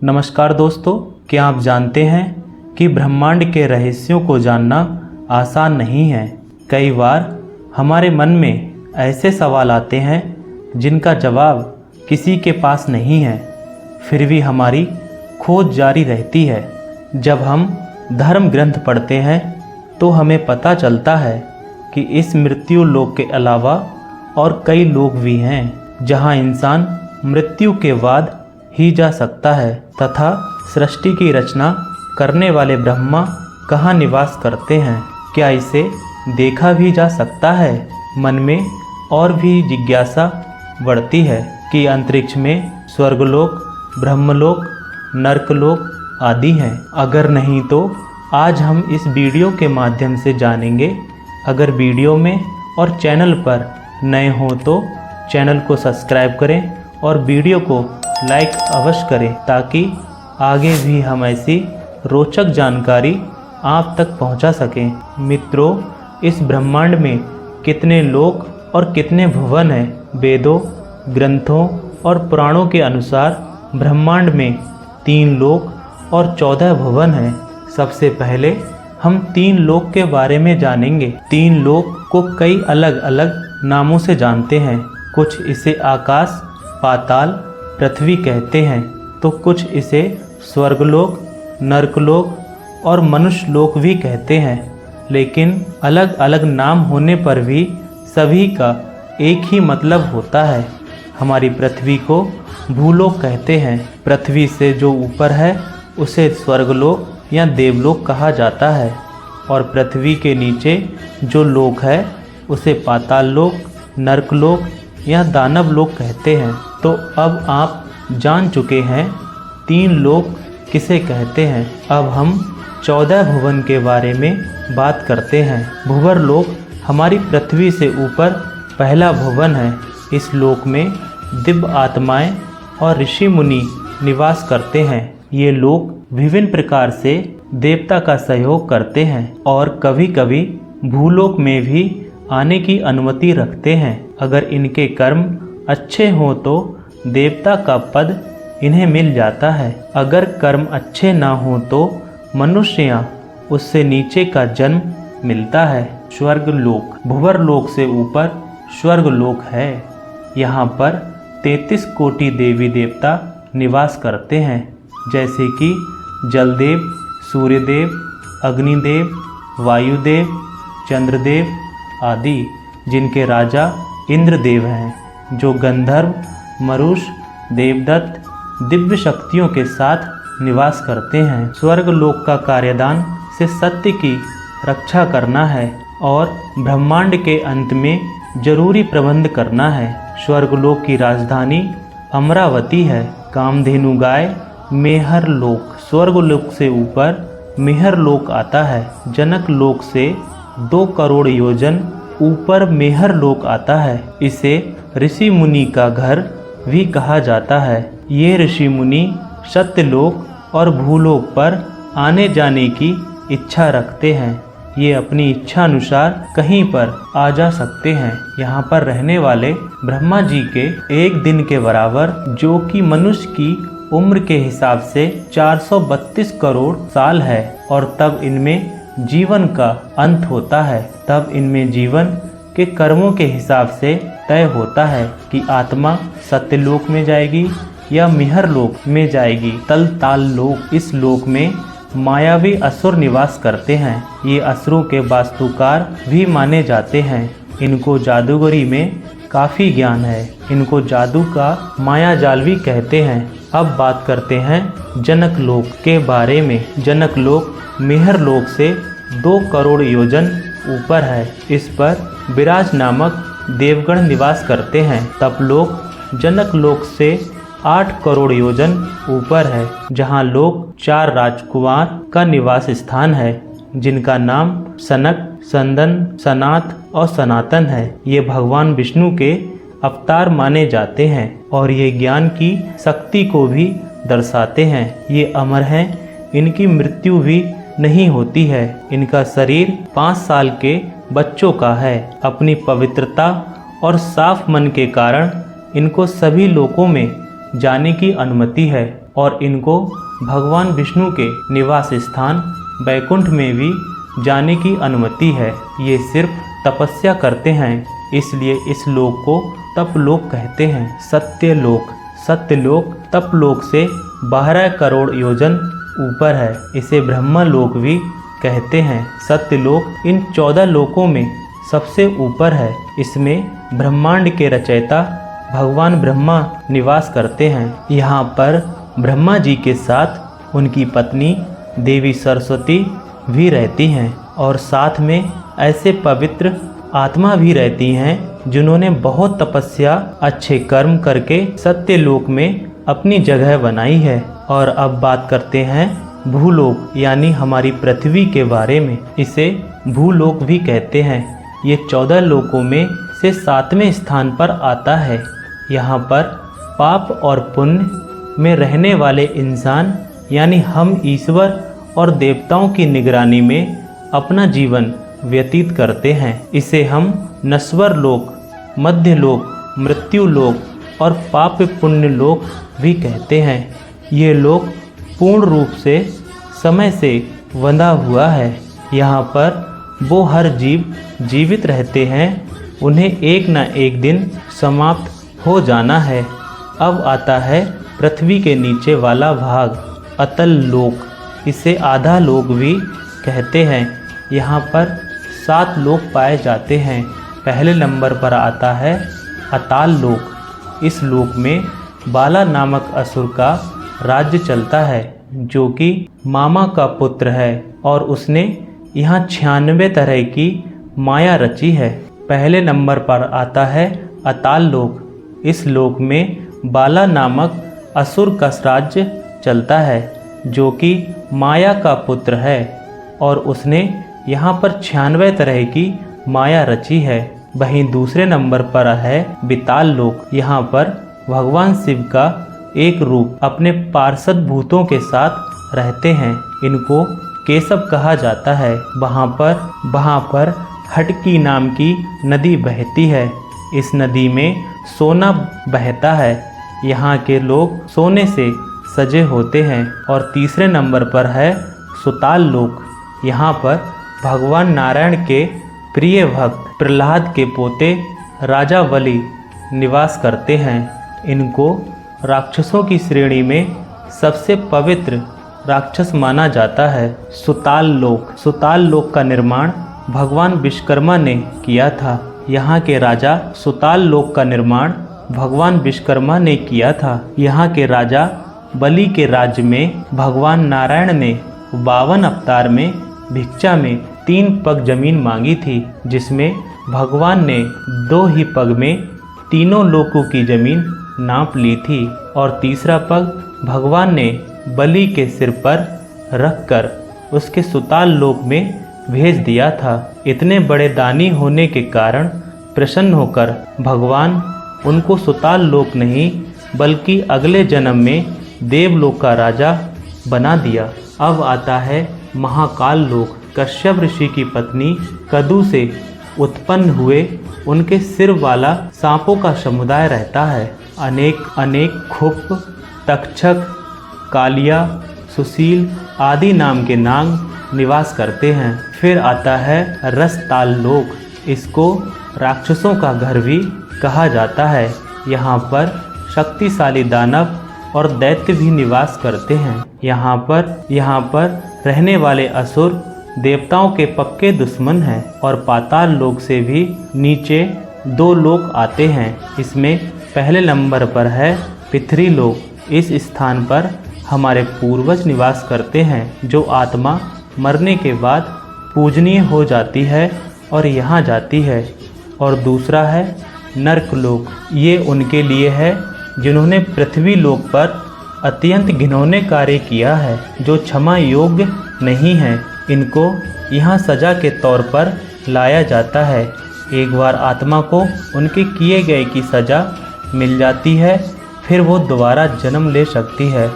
नमस्कार दोस्तों, क्या आप जानते हैं कि ब्रह्मांड के रहस्यों को जानना आसान नहीं है। कई बार हमारे मन में ऐसे सवाल आते हैं जिनका जवाब किसी के पास नहीं है, फिर भी हमारी खोज जारी रहती है। जब हम धर्म ग्रंथ पढ़ते हैं तो हमें पता चलता है कि इस मृत्यु लोक के अलावा और कई लोक भी हैं जहां इंसान मृत्यु के बाद ही जा सकता है तथा सृष्टि की रचना करने वाले ब्रह्मा कहाँ निवास करते हैं। क्या इसे देखा भी जा सकता है? मन में और भी जिज्ञासा बढ़ती है कि अंतरिक्ष में स्वर्गलोक, ब्रह्मलोक, नरकलोक आदि हैं। अगर नहीं तो आज हम इस वीडियो के माध्यम से जानेंगे। अगर वीडियो में और चैनल पर नए हो तो चैनल को सब्सक्राइब करें और वीडियो को लाइक अवश्य करें ताकि आगे भी हम ऐसी रोचक जानकारी आप तक पहुंचा सकें। मित्रों, इस ब्रह्मांड में कितने लोक और कितने भुवन हैं? वेदों, ग्रंथों और पुराणों के अनुसार ब्रह्मांड में 3 लोक और 14 भुवन हैं। सबसे पहले हम 3 लोक के बारे में जानेंगे। 3 लोक को कई अलग अलग नामों से जानते हैं। कुछ इसे आकाश, पाताल, पृथ्वी कहते हैं तो कुछ इसे स्वर्गलोक, नरकलोक और मनुष्य लोक भी कहते हैं। लेकिन अलग अलग नाम होने पर भी सभी का एक ही मतलब होता है। हमारी पृथ्वी को भूलोक कहते हैं। पृथ्वी से जो ऊपर है उसे स्वर्गलोक या देवलोक कहा जाता है और पृथ्वी के नीचे जो लोक है उसे पाताल लोक, नरकलोक या दानव लोक कहते हैं। तो अब आप जान चुके हैं 3 लोक किसे कहते हैं। अब हम 14 भुवन के बारे में बात करते हैं। भुवर लोक हमारी पृथ्वी से ऊपर पहला भुवन है। इस लोक में दिव्य आत्माएं और ऋषि मुनि निवास करते हैं। ये लोक विभिन्न प्रकार से देवता का सहयोग करते हैं और कभी कभी भूलोक में भी आने की अनुमति रखते हैं। अगर इनके कर्म अच्छे हों तो देवता का पद इन्हें मिल जाता है। अगर कर्म अच्छे ना हों तो मनुष्य या उससे नीचे का जन्म मिलता है। स्वर्गलोक भुवर लोक से ऊपर स्वर्गलोक है। यहाँ पर 33 कोटि देवी देवता निवास करते हैं, जैसे कि जलदेव, सूर्यदेव, अग्निदेव, वायुदेव, चंद्रदेव आदि, जिनके राजा इंद्रदेव हैं, जो गंधर्व, मरुष, देवदत्त दिव्य शक्तियों के साथ निवास करते हैं। स्वर्गलोक का कार्यदान से सत्य की रक्षा करना है और ब्रह्मांड के अंत में जरूरी प्रबंध करना है। स्वर्गलोक की राजधानी अमरावती है। कामधेनु गाय मेहर लोक स्वर्गलोक से ऊपर मेहर लोक आता है। जनक लोक से 2 करोड़ योजन ऊपर मेहर लोक आता है। इसे ऋषि मुनि का घर भी कहा जाता है। ये ऋषि मुनि सत्यलोक और भूलोक पर आने जाने की इच्छा रखते हैं। ये अपनी इच्छा अनुसार कहीं पर आ जा सकते हैं। यहाँ पर रहने वाले ब्रह्मा जी के एक दिन के बराबर, जो कि मनुष्य की उम्र के हिसाब से 432 करोड़ साल है और तब इनमें जीवन का अंत होता है। तब इनमें जीवन के कर्मों के हिसाब से तय होता है कि आत्मा सत्यलोक में जाएगी या मिहर लोक में जाएगी। तलताल लोक, इस लोक में मायावी असुर निवास करते हैं। ये असुरों के वास्तुकार भी माने जाते हैं। इनको जादूगरी में काफ़ी ज्ञान है। इनको जादू का माया जाल भी कहते हैं। अब बात करते हैं जनक लोक के बारे में। जनक लोक मेहर लोक से 2 करोड़ योजन ऊपर है। इस पर विराज नामक देवगण निवास करते हैं। तप लोक जनक लोक से 8 करोड़ योजन ऊपर है, जहां लोक 4 राजकुमार का निवास स्थान है, जिनका नाम सनक, संदन, सनात और सनातन है। ये भगवान विष्णु के अवतार माने जाते हैं और ये ज्ञान की शक्ति को भी दर्शाते हैं। ये अमर हैं। इनकी मृत्यु भी नहीं होती है। इनका शरीर 5 साल के बच्चों का है। अपनी पवित्रता और साफ मन के कारण इनको सभी लोकों में जाने की अनुमति है। और इनको भगवान विष्णु के निवास स्थान वैकुंठ में भी जाने की अनुमति है। ये सिर्फ तपस्या करते हैं, इसलिए इस लोक को तपलोक कहते हैं। सत्यलोक तपलोक से 12 करोड़ योजन ऊपर है। इसे ब्रह्मलोक भी कहते हैं। सत्यलोक इन 14 लोकों में सबसे ऊपर है। इसमें ब्रह्मांड के रचयिता भगवान ब्रह्मा निवास करते हैं। यहाँ पर ब्रह्मा जी के साथ उनकी पत्नी देवी सरस्वती भी रहती हैं और साथ में ऐसे पवित्र आत्मा भी रहती हैं जिन्होंने बहुत तपस्या अच्छे कर्म करके सत्यलोक में अपनी जगह बनाई है। और अब बात करते हैं भूलोक यानी हमारी पृथ्वी के बारे में। इसे भूलोक भी कहते हैं। ये 14 लोकों में से 7वें स्थान पर आता है। यहाँ पर पाप और पुण्य में रहने वाले इंसान यानी हम ईश्वर और देवताओं की निगरानी में अपना जीवन व्यतीत करते हैं। इसे हम नश्वर लोक, मध्य लोक, मृत्यु लोक और पाप पुण्य लोक भी कहते हैं। ये लोक पूर्ण रूप से समय से बंधा हुआ है। यहाँ पर वो हर जीव जीवित रहते हैं, उन्हें एक न एक दिन समाप्त हो जाना है। अब आता है पृथ्वी के नीचे वाला भाग, अतल लोक। इसे आधा लोक भी कहते हैं। यहाँ पर 7 लोक पाए जाते हैं। पहले नंबर पर आता है अताल लोक। इस लोक में बाला नामक असुर का राज्य चलता है, जो कि मामा का पुत्र है और उसने यहाँ 96 तरह की माया रची है। पहले नंबर पर आता है अताल लोक। इस लोक में बाला नामक असुर का राज्य चलता है, जो कि माया का पुत्र है और उसने यहाँ पर 96 तरह की माया रची है। वहीं दूसरे नंबर पर है विताल लोक। यहाँ पर भगवान शिव का एक रूप अपने पार्षद भूतों के साथ रहते हैं। इनको केशव कहा जाता है। वहाँ पर हटकी नाम की नदी बहती है। इस नदी में सोना बहता है। यहाँ के लोग सोने से सजे होते हैं। और तीसरे नंबर पर है सुताल लोक। यहाँ पर भगवान नारायण के प्रिय भक्त प्रहलाद के पोते राजा बलि निवास करते हैं। इनको राक्षसों की श्रेणी में सबसे पवित्र राक्षस माना जाता है। सुताल लोक का निर्माण भगवान विश्वकर्मा ने किया था। यहाँ के राजा सुताल लोक का निर्माण भगवान विश्वकर्मा ने किया था। यहाँ के राजा बलि के राज्य में भगवान नारायण ने 52 अवतार में भिक्षा में 3 पग जमीन मांगी थी, जिसमें भगवान ने 2 ही पग में तीनों लोकों की जमीन नाप ली थी और तीसरा पग भगवान ने बलि के सिर पर रखकर उसके सुताल लोक में भेज दिया था। इतने बड़े दानी होने के कारण प्रसन्न होकर भगवान उनको सुताल लोक नहीं बल्कि अगले जन्म में देवलोक का राजा बना दिया। अब आता है महाकाल लोक। कश्यप ऋषि की पत्नी कदु से उत्पन्न हुए उनके सिर वाला सांपों का समुदाय रहता है। अनेक खुप, तक्षक, कालिया, सुशील आदि नाम के नाग निवास करते हैं। फिर आता है रसताल लोक। इसको राक्षसों का घर भी कहा जाता है। यहाँ पर शक्तिशाली दानव और दैत्य भी निवास करते हैं। यहाँ पर रहने वाले असुर देवताओं के पक्के दुश्मन हैं और पाताल लोक से भी नीचे 2 लोक आते हैं। इसमें पहले नंबर पर है पितृलोक। इस स्थान पर हमारे पूर्वज निवास करते हैं, जो आत्मा मरने के बाद पूजनीय हो जाती है और यहाँ जाती है। और दूसरा है नर्कलोक। ये उनके लिए है जिन्होंने पृथ्वी लोक पर अत्यंत घिनौने कार्य किया है, जो क्षमा योग्य नहीं है। इनको यहाँ सजा के तौर पर लाया जाता है। एक बार आत्मा को उनके किए गए की सजा मिल जाती है, फिर वो दोबारा जन्म ले सकती है।